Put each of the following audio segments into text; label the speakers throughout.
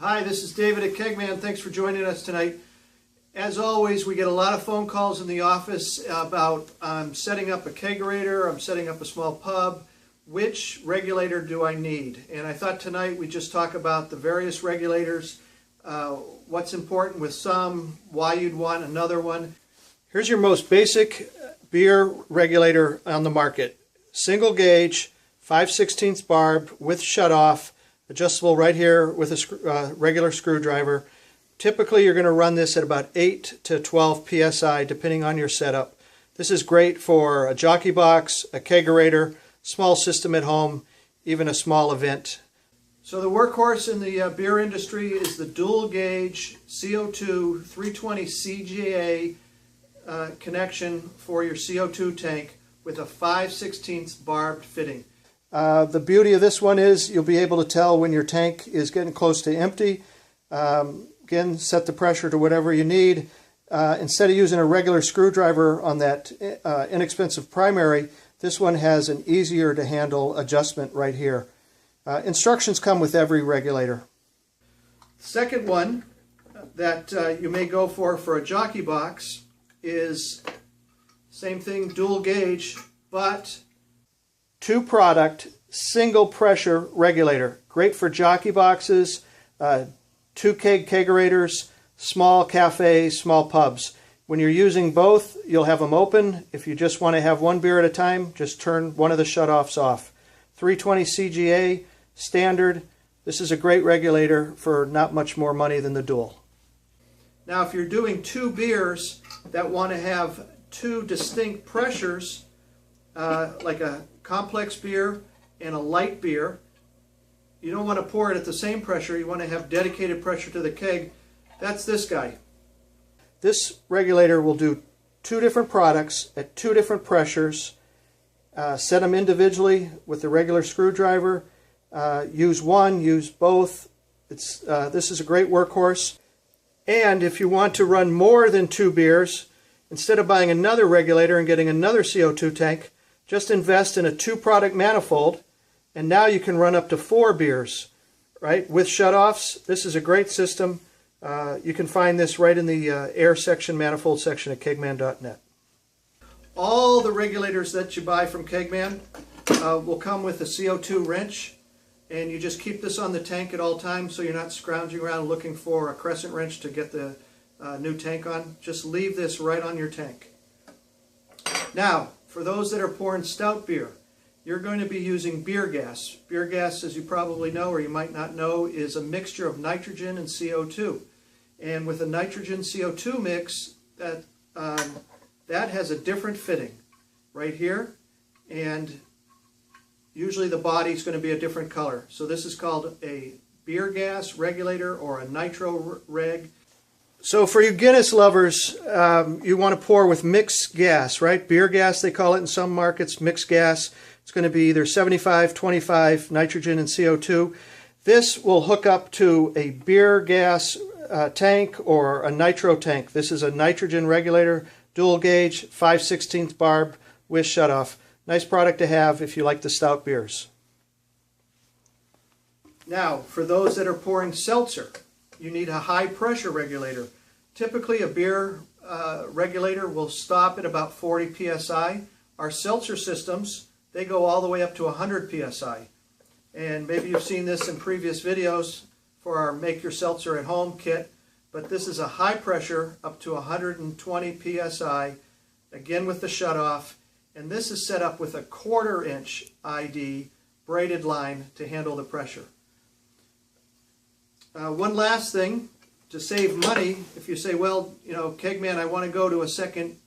Speaker 1: Hi, this is David at Kegman. Thanks for joining us tonight. As always, we get a lot of phone calls in the office about I'm setting up a kegerator, I'm setting up a small pub. Which regulator do I need? And I thought tonight we'd just talk about the various regulators, what's important with some, why you'd want another one. Here's your most basic beer regulator on the market. Single gauge, 5/16 barb with shutoff, adjustable right here with a regular screwdriver. Typically you're going to run this at about 8 to 12 psi depending on your setup. This is great for a jockey box, a kegerator, small system at home, even a small event. So the workhorse in the beer industry is the dual gauge CO2 320 CGA connection for your CO2 tank with a 5/16 barbed fitting. The beauty of this one is you'll be able to tell when your tank is getting close to empty. Again, set the pressure to whatever you need. Instead of using a regular screwdriver on that inexpensive primary, this one has an easier to handle adjustment right here. Instructions come with every regulator. Second one that you may go for a jockey box is same thing, dual gauge, but two product, single pressure regulator. Great for jockey boxes, 2 kegerators, small cafes, small pubs. When you're using both, you'll have them open. If you just want to have one beer at a time, just turn one of the shutoffs off. 320 CGA, standard. This is a great regulator for not much more money than the dual. Now if you're doing 2 beers that want to have 2 distinct pressures, like a complex beer and a light beer, you don't want to pour it at the same pressure. You want to have dedicated pressure to the keg. That's this guy. This regulator will do 2 different products at 2 different pressures. Set them individually with the regular screwdriver. Use one, use both. This is a great workhorse. And if you want to run more than 2 beers, instead of buying another regulator and getting another CO2 tank, just invest in a 2-product manifold, and now you can run up to 4 beers, right? With shutoffs. This is a great system. You can find this right in the air section, manifold section at kegman.net. All the regulators that you buy from Kegman will come with a CO2 wrench, and you just keep this on the tank at all times so you're not scrounging around looking for a crescent wrench to get the new tank on. Just leave this right on your tank. Now, for those that are pouring stout beer, you're going to be using beer gas. Beer gas, as you probably know or you might not know, is a mixture of nitrogen and CO2. And with a nitrogen CO2 mix, that has a different fitting right here, and usually the body is going to be a different color. So this is called a beer gas regulator or a nitro reg. So for you Guinness lovers, you want to pour with mixed gas, right? Beer gas, they call it in some markets, mixed gas. It's going to be either 75-25 nitrogen and CO2. This will hook up to a beer gas tank or a nitro tank. This is a nitrogen regulator, dual gauge, 5/16 barb with shutoff. Nice product to have if you like the stout beers. Now, for those that are pouring seltzer, you need a high pressure regulator. Typically a beer regulator will stop at about 40 psi. Our seltzer systems, they go all the way up to 100 psi. And maybe you've seen this in previous videos for our Make Your Seltzer at Home kit, but this is a high pressure up to 120 psi, again with the shutoff, and this is set up with a 1/4 inch ID braided line to handle the pressure. One last thing, to save money, if you say, well, you know, Kegman, I want to go to a second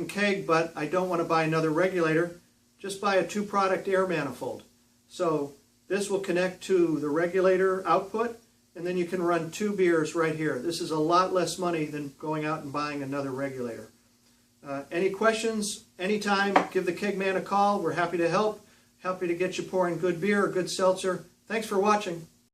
Speaker 1: keg, but I don't want to buy another regulator, just buy a 2-product air manifold. So this will connect to the regulator output, and then you can run 2 beers right here. This is a lot less money than going out and buying another regulator. Any questions, anytime, give the Kegman a call. We're happy to help, happy to get you pouring good beer or good seltzer. Thanks for watching.